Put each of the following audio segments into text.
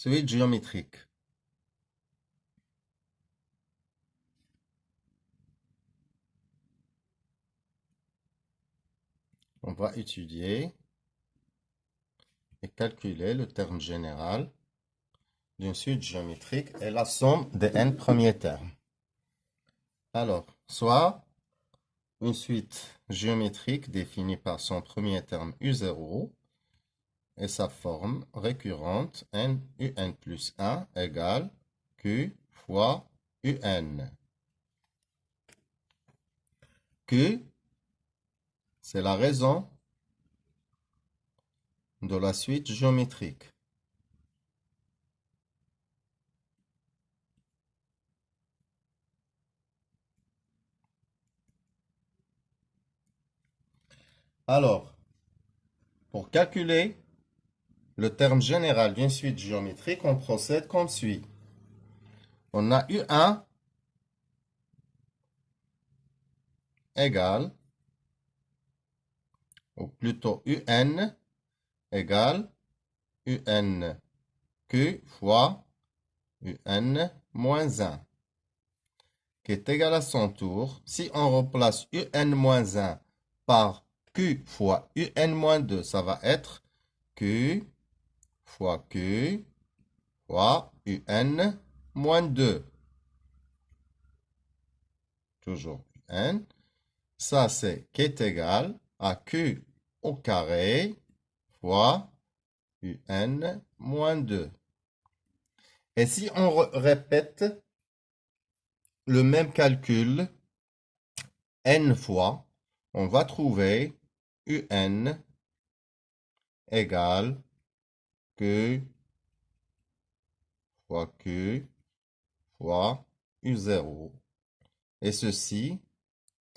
suite géométrique. On va étudier et calculer le terme général d'une suite géométrique et la somme des n premiers termes. Alors, soit une suite géométrique définie par son premier terme U0 et sa forme récurrente un plus 1 égale Q fois UN. Q, c'est la raison de la suite géométrique. Alors, pour calculer le terme général d'une suite géométrique, on procède comme suit. On a U1 égale, ou plutôt UN égale UN Q fois UN moins 1, qui est égal à son tour. Si on remplace UN moins 1 par Q fois UN moins 2, ça va être Q fois Q fois UN moins 2. Toujours UN. Ça, c'est qui est égal à Q au carré fois UN moins 2. Et si on répète le même calcul n fois, on va trouver UN égale Q fois Q fois U0. Et ceci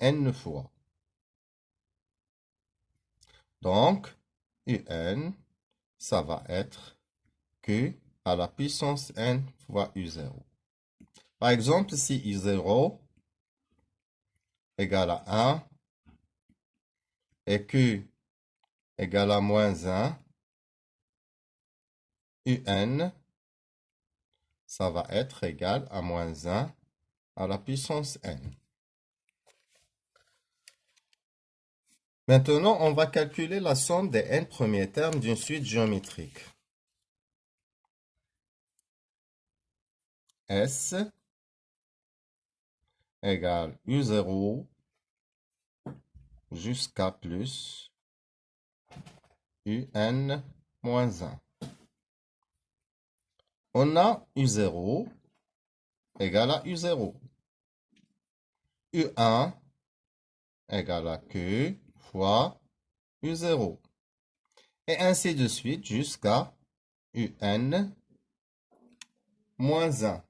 n fois. Donc, UN, ça va être Q à la puissance n fois U0. Par exemple, si U0 égale à 1 et Q égale à moins 1, UN, ça va être égal à moins 1 à la puissance n. Maintenant, on va calculer la somme des n premiers termes d'une suite géométrique. S égale U0 jusqu'à plus UN moins 1. On a U0 égale à U0. U1 égale à Q fois U0. Et ainsi de suite jusqu'à UN moins 1.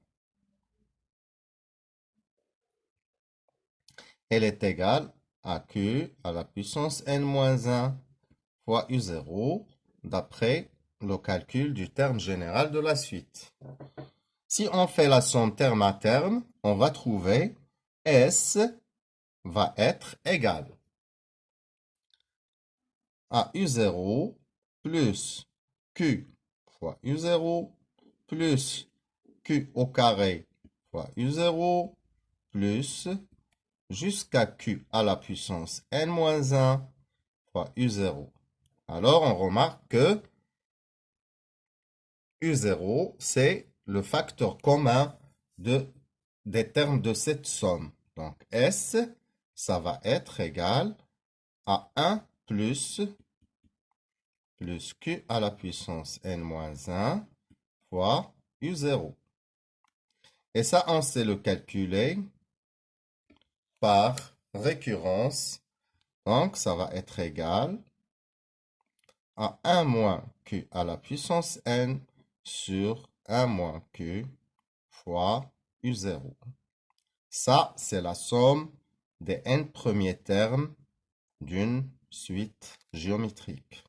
Elle est égale à Q à la puissance n-1 fois U0 d'après le calcul du terme général de la suite. Si on fait la somme terme à terme, on va trouver S va être égal à U0 plus Q fois U0 plus Q au carré fois U0 plus jusqu'à Q à la puissance n-1 fois U0. Alors, on remarque que U0, c'est le facteur commun des termes de cette somme. Donc, S, ça va être égal à 1 plus Q à la puissance n-1 fois U0. Et ça, on sait le calculer par récurrence. Donc, ça va être égal à 1 moins Q à la puissance n sur 1 moins Q fois U0. Ça, c'est la somme des n premiers termes d'une suite géométrique.